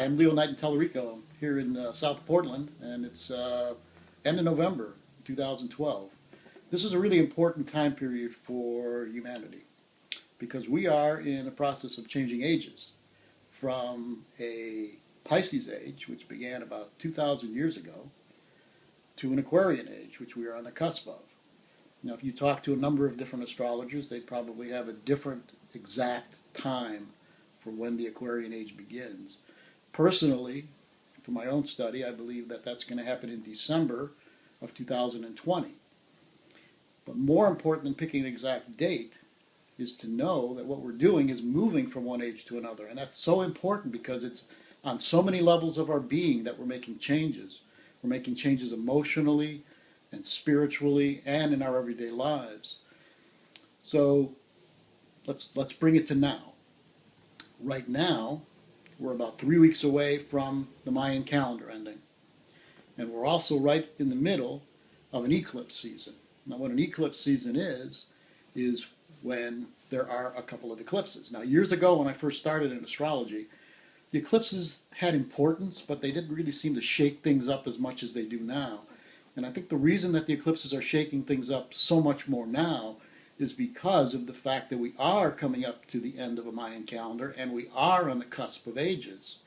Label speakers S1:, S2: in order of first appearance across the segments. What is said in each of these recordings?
S1: Hi, I'm Leo Knight in Tellurico. I'm here in South Portland, and it's end of November 2012. This is a really important time period for humanity because we are in a process of changing ages from a Pisces age, which began about 2,000 years ago, to an Aquarian age, which we are on the cusp of. Now, if you talk to a number of different astrologers, they'd probably have a different exact time for when the Aquarian age begins. Personally, for my own study, I believe that that's going to happen in December of 2020. But more important than picking an exact date is to know that what we're doing is moving from one age to another. And that's so important because it's on so many levels of our being that we're making changes. We're making changes emotionally and spiritually and in our everyday lives. So let's bring it to now. Right now, we're about 3 weeks away from the Mayan calendar ending. And we're also right in the middle of an eclipse season. Now, what an eclipse season is when there are a couple of eclipses. Now, years ago when I first started in astrology, the eclipses had importance, but they didn't really seem to shake things up as much as they do now. And I think the reason that the eclipses are shaking things up so much more now is because of the fact that we are coming up to the end of a Mayan calendar and we are on the cusp of ages.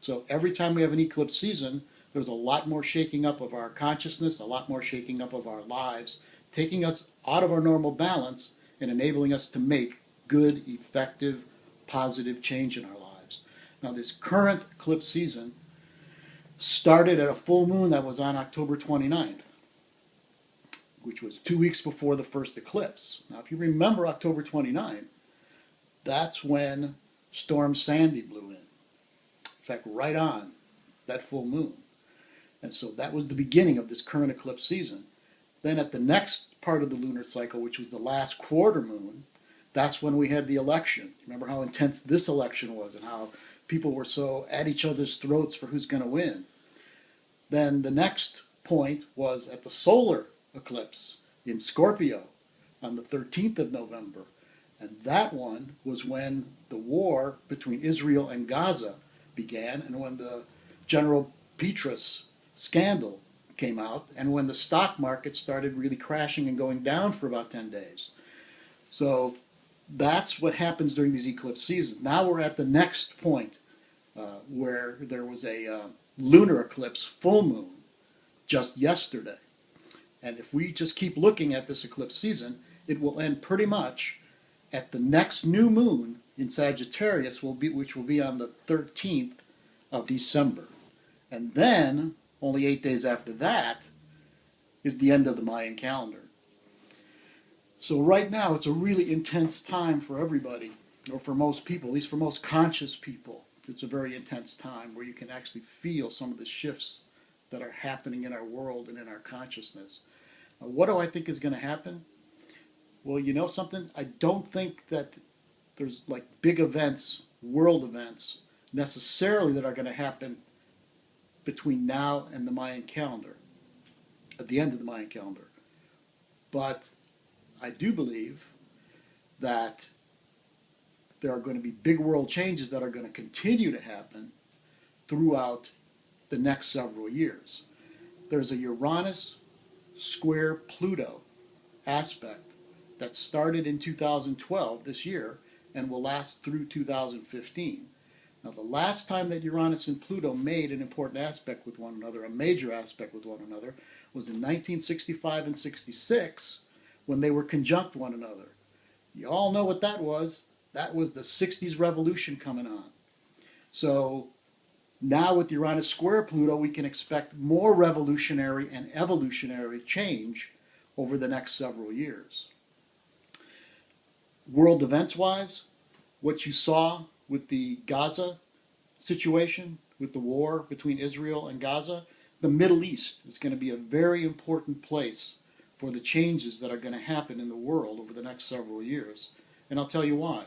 S1: So every time we have an eclipse season, there's a lot more shaking up of our consciousness, a lot more shaking up of our lives, taking us out of our normal balance and enabling us to make good, effective, positive change in our lives. Now, this current eclipse season started at a full moon that was on October 29th. Which was 2 weeks before the first eclipse. Now, if you remember October 29th, that's when Storm Sandy blew in. In fact, right on that full moon. And so that was the beginning of this current eclipse season. Then at the next part of the lunar cycle, which was the last quarter moon, that's when we had the election. Remember how intense this election was and how people were so at each other's throats for who's going to win. Then the next point was at the solar eclipse in Scorpio on the 13th of November. And that one was when the war between Israel and Gaza began and when the General Petraeus scandal came out and when the stock market started really crashing and going down for about 10 days. So that's what happens during these eclipse seasons. Now we're at the next point where there was a lunar eclipse full moon just yesterday. And if we just keep looking at this eclipse season, it will end pretty much at the next new moon in Sagittarius, which will be on the 13th of December. And then, only 8 days after that, is the end of the Mayan calendar. So right now, it's a really intense time for everybody, or for most people, at least for most conscious people. It's a very intense time where you can actually feel some of the shifts that are happening in our world and in our consciousness. What do I think is going to happen? Well, you know something? I don't think that there's like big events, world events, necessarily that are going to happen between now and the Mayan calendar, at the end of the Mayan calendar. But I do believe that there are going to be big world changes that are going to continue to happen throughout the next several years. There's a Uranus square Pluto aspect that started in 2012, this year, and will last through 2015. Now, the last time that Uranus and Pluto made an important aspect with one another, a major aspect with one another, was in 1965 and 66, when they were conjunct one another. You all know what that was. That was the 60s revolution coming on. So now with Uranus square Pluto, we can expect more revolutionary and evolutionary change over the next several years. World events-wise, what you saw with the Gaza situation, with the war between Israel and Gaza, the Middle East is going to be a very important place for the changes that are going to happen in the world over the next several years. And I'll tell you why.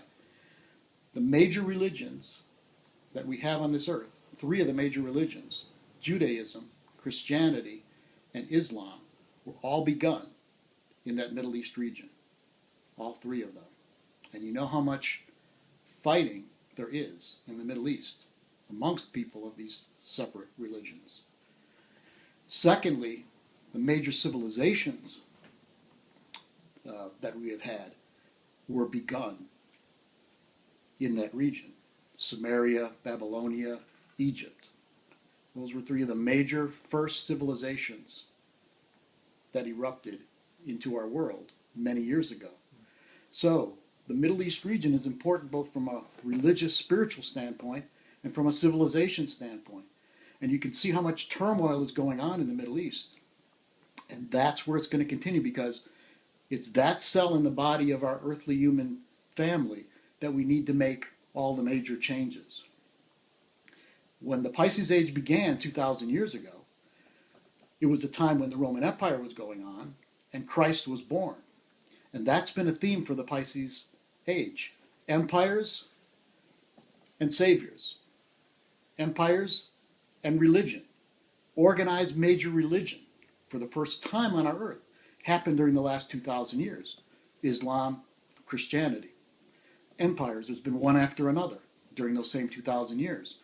S1: The major religions that we have on this earth, 3 of the major religions, Judaism, Christianity, and Islam, were all begun in that Middle East region. All 3 of them. And you know how much fighting there is in the Middle East. amongst people of these separate religions. Secondly, the major civilizations that we have had were begun in that region. Sumeria, Babylonia, Egypt. Those were three of the major first civilizations that erupted into our world many years ago. So the Middle East region is important both from a religious, spiritual standpoint and from a civilization standpoint. And you can see how much turmoil is going on in the Middle East. And that's where it's going to continue, because it's that cell in the body of our earthly human family that we need to make all the major changes. When the Pisces Age began 2,000 years ago, it was a time when the Roman Empire was going on and Christ was born. And that's been a theme for the Pisces Age. Empires and saviors. Empires and religion. Organized major religion, for the first time on our earth, happened during the last 2,000 years. Islam, Christianity. Empires, there's been one after another during those same 2,000 years.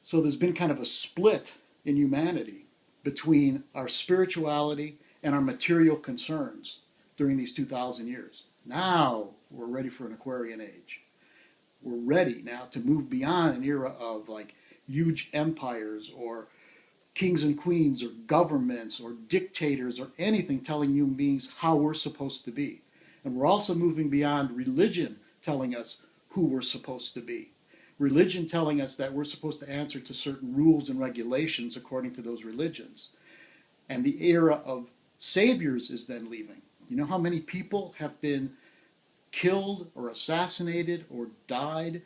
S1: So there's been kind of a split in humanity between our spirituality and our material concerns during these 2,000 years. Now we're ready for an Aquarian age. We're ready now to move beyond an era of like huge empires or kings and queens or governments or dictators or anything telling human beings how we're supposed to be. And we're also moving beyond religion telling us who we're supposed to be. Religion telling us that we're supposed to answer to certain rules and regulations according to those religions. And the era of saviors is then leaving. You know how many people have been killed or assassinated or died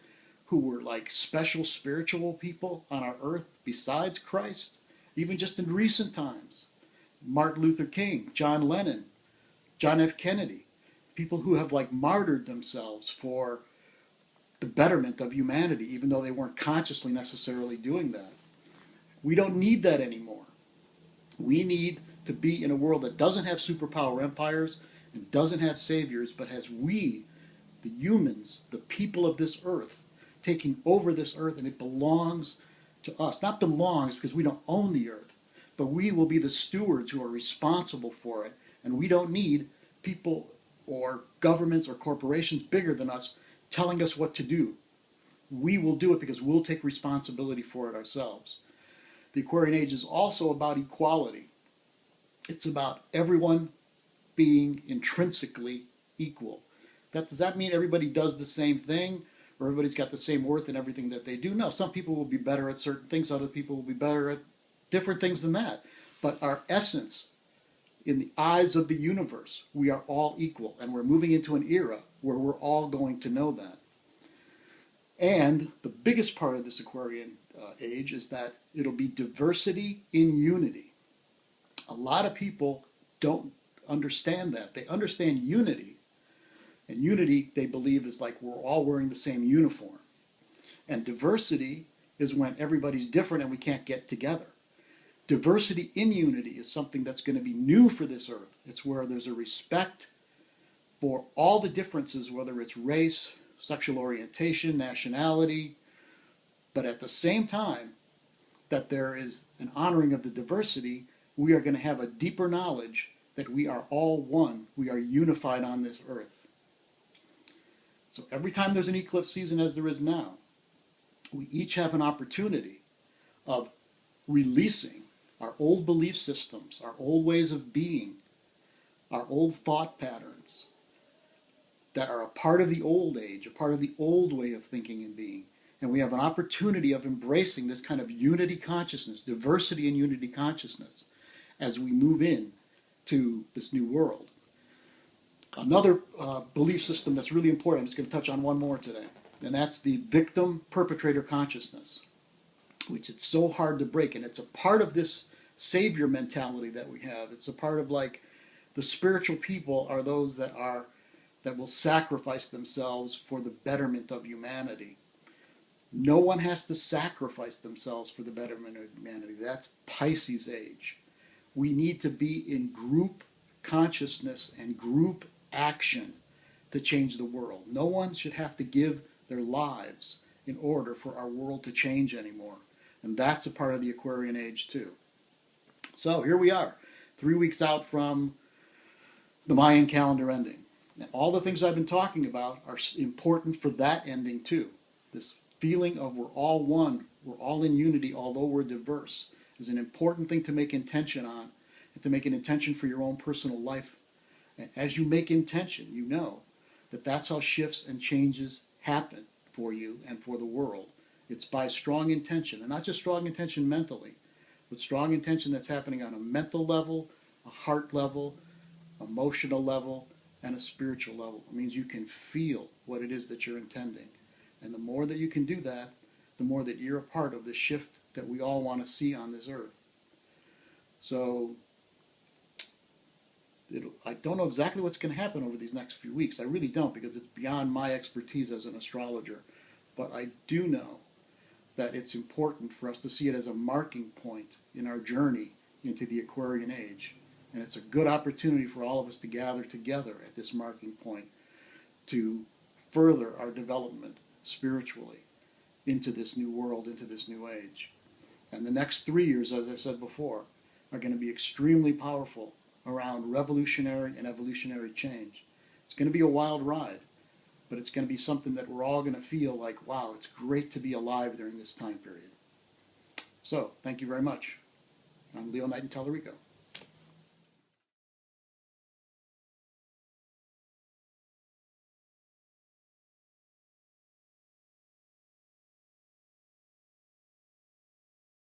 S1: who were like special spiritual people on our earth besides Christ? Even just in recent times. Martin Luther King, John Lennon, John F. Kennedy. People who have like martyred themselves for the betterment of humanity, even though they weren't consciously necessarily doing that. We don't need that anymore. We need to be in a world that doesn't have superpower empires and doesn't have saviors, but has we, the humans, the people of this earth, taking over this earth, and it belongs to us. Not belongs because we don't own the earth, but we will be the stewards who are responsible for it, and we don't need people or governments or corporations bigger than us telling us what to do. We will do it because we'll take responsibility for it ourselves. The Aquarian Age is also about equality. It's about everyone being intrinsically equal. Does that mean everybody does the same thing, or everybody's got the same worth in everything that they do? No, some people will be better at certain things, other people will be better at different things than that. But our essence, in the eyes of the universe, we are all equal, and we're moving into an era where we're all going to know that. And the biggest part of this Aquarian age is that it'll be diversity in unity. A lot of people don't understand that. They understand unity, and unity, they believe, is like we're all wearing the same uniform. And diversity is when everybody's different and we can't get together. Diversity in unity is something that's going to be new for this earth. It's where there's a respect for all the differences, whether it's race, sexual orientation, nationality, but at the same time that there is an honoring of the diversity, we are going to have a deeper knowledge that we are all one. We are unified on this earth. So every time there's an eclipse season, as there is now, we each have an opportunity of releasing our old belief systems, our old ways of being, our old thought patterns that are a part of the old age, a part of the old way of thinking and being. And we have an opportunity of embracing this kind of unity consciousness, diversity and unity consciousness, as we move in to this new world. Another belief system that's really important, I'm just going to touch on one more today, and that's the victim-perpetrator consciousness, which it's so hard to break. And it's a part of this savior mentality that we have. It's a part of like the spiritual people are those that will sacrifice themselves for the betterment of humanity. No one has to sacrifice themselves for the betterment of humanity. That's Pisces age. We need to be in group consciousness and group action to change the world. No one should have to give their lives in order for our world to change anymore. And that's a part of the Aquarian age too. So here we are, 3 weeks out from the Mayan calendar ending. And all the things I've been talking about are important for that ending too. This feeling of we're all one, we're all in unity, although we're diverse, is an important thing to make intention on, and to make an intention for your own personal life. And as you make intention, you know that that's how shifts and changes happen for you and for the world. It's by strong intention, and not just strong intention mentally, but strong intention that's happening on a mental level, a heart level, emotional level, and a spiritual level. It means you can feel what it is that you're intending. And the more that you can do that, the more that you're a part of the shift that we all want to see on this earth. So I don't know exactly what's going to happen over these next few weeks. I really don't, because it's beyond my expertise as an astrologer. But I do know that it's important for us to see it as a marking point in our journey into the Aquarian age. And it's a good opportunity for all of us to gather together at this marking point to further our development spiritually into this new world, into this new age. And the next 3 years, as I said before, are going to be extremely powerful around revolutionary and evolutionary change. It's going to be a wild ride, but it's going to be something that we're all going to feel like, wow, it's great to be alive during this time period. So, thank you very much. I'm Leo Knight in Tellerico.